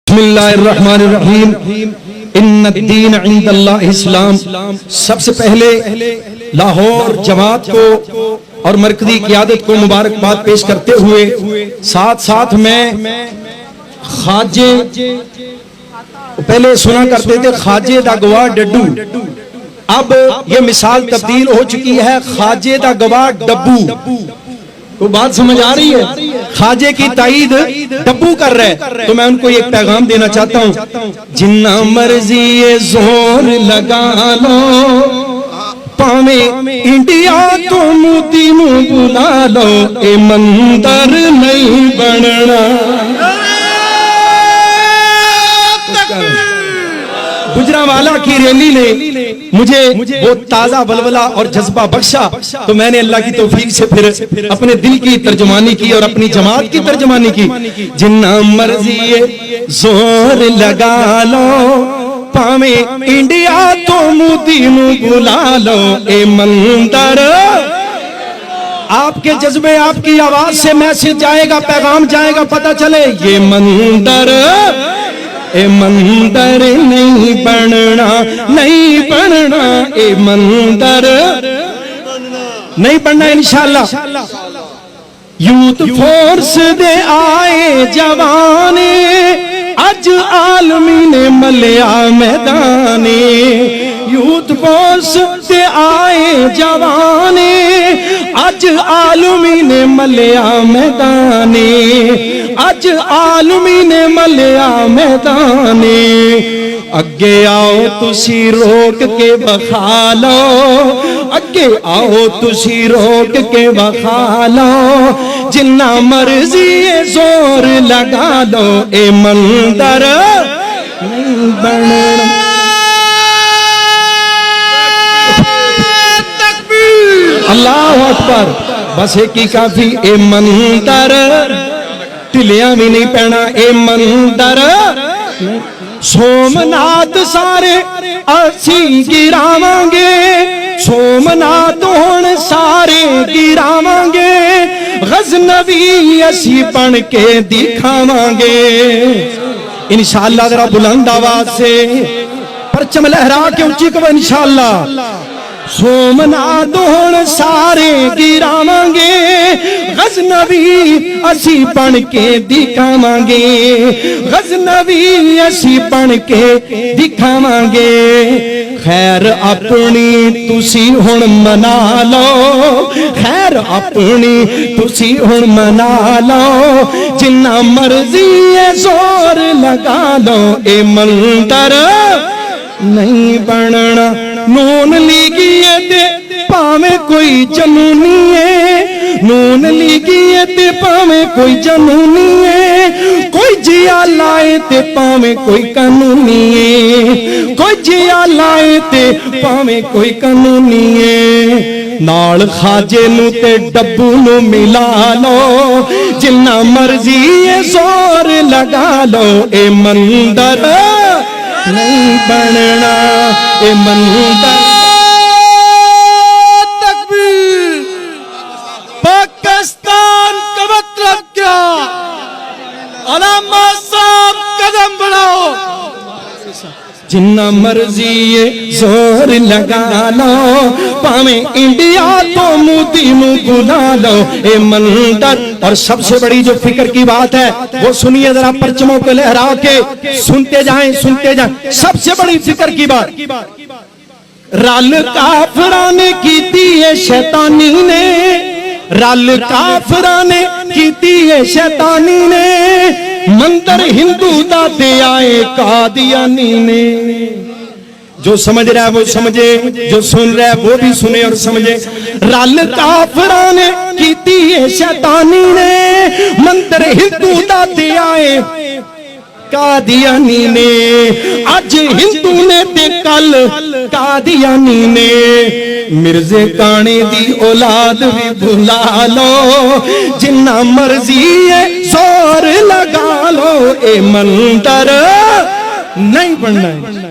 بسم اللہ الرحمن الرحیم ان الدین عند اللہ اسلام۔ سب سے پہلے لاہور جماعت کو اور مرکزی قیادت کو مبارکباد پیش کرتے ہوئے ساتھ ساتھ میں خواجے پہلے سنا کرتے تھے خواجے دا گواہ ڈڈو، اب یہ مثال تبدیل ہو چکی ہے خواجے دا گواہ ڈبو۔ کو بات سمجھ آ رہی ہے؟ خواجے کی تائید ڈبو کر رہے، تو میں ان کو ایک پیغام دینا چاہتا ہوں، جنہ مرضی زور لگا لو پاویں انڈیا تو موتی نو بلا لو، اے مندر نہیں بننا۔ گجرانوالہ کی ریلی نے مجھے وہ تازہ ولولہ اور جذبہ بخشا، تو میں نے اللہ کی توفیق سے پھر اپنے دل کی ترجمانی کی اور اپنی جماعت کی ترجمانی کی۔ جنہ مرضی زور لگا لو پاویں انڈیا تو موتی نو بلا لو، اے مندر۔ آپ کے جذبے، آپ کی آواز سے میسج جائے گا، پیغام جائے گا، پتہ چلے یہ مندر اے مندر نہیں بننا، نہیں بننا، اے مندر نہیں بننا انشاءاللہ۔ یوتھ فورس دے آئے جوانے اج عالمی نے ملیا میدانے، یوتھ فورس دے آئے جوانے اج عالمی نے ملیا میدانے، اج عالمی نے ملیا میدانے۔ اگے آؤ تسی روک کے بخا لو، اگے آؤ تسی روک کے بخا لو، جنہ مرضی زور لگا لو، اے مندر نہیں بننا۔ اللہ اکبر، بس ایک ہی کافی، اے مندر ٹلیاں بھی نہیں پہنا، اے مندر۔ سومنات سارے اسی گراواں گے، سومنات ہون سارے گراواں گے، غزنوی اسی بن کے دکھاواں گے انشاءاللہ۔ ذرا بلند آواز سے پرچم لہرا کے اونچی کو انشاءاللہ۔ سومنات ہون سارے گراواں گے، غزنوی اسی بن کے دکھاواں گے، غزنوی اسی بن کے دکھاواں گے۔ خیر اپنی تسی ہن منا لو، خیر اپنی تسی ہن منا لو، جنہ مرضی زور لگا لو، اے مندر نہیں بننا۔ نون لیگیے تے پاویں کوئی جنونی ہے، نون لیگیے تے پاویں کوئی جنونی ہے، کوئی جیا لائے تے پاویں کوئی قانونی ہے، کوئی جیا لائے تے پاویں کوئی قانونی ہے۔ نال خواجے نو تے ڈبو نو ملا لو، جنہ مرضی زور لگا لو، اے مندر نہیں بننا، اے مندر۔ تکبیر! پاکستان کا مطلب کیا؟ علامہ صاحب قدم بڑھاؤ۔ جنہ مرضی زور لگا لو پاویں انڈیا تو موتی نو بلا لو، اے مندر۔ اور سب سے بڑی جو فکر کی بات ہے وہ سنیے ذرا، پرچموں کو لہرا کے سنتے جائیں سنتے جائیں۔ سب سے بڑی فکر کی بات، رل کافراں نے کیتی ہے شیطانی نے، رل کافراں نے کیتی ہے شیطانی نے، مندر ہندو دا دے آئے قادیانی نے۔ جو سمجھ رہا ہے وہ سمجھے، جو سن رہا ہے وہ بھی سنے اور سمجھے۔ رل کافراں نے کیتی ہے شیطانی نے، مندر ہندو دا دے آئے قادیانی نے، اج ہندو نے تے کل قادیانی نے۔ مرزے کانے دی اولاد بھی بھلا لو، جنہ مرضی زور لگا لو، اے مندر نہیں بننا۔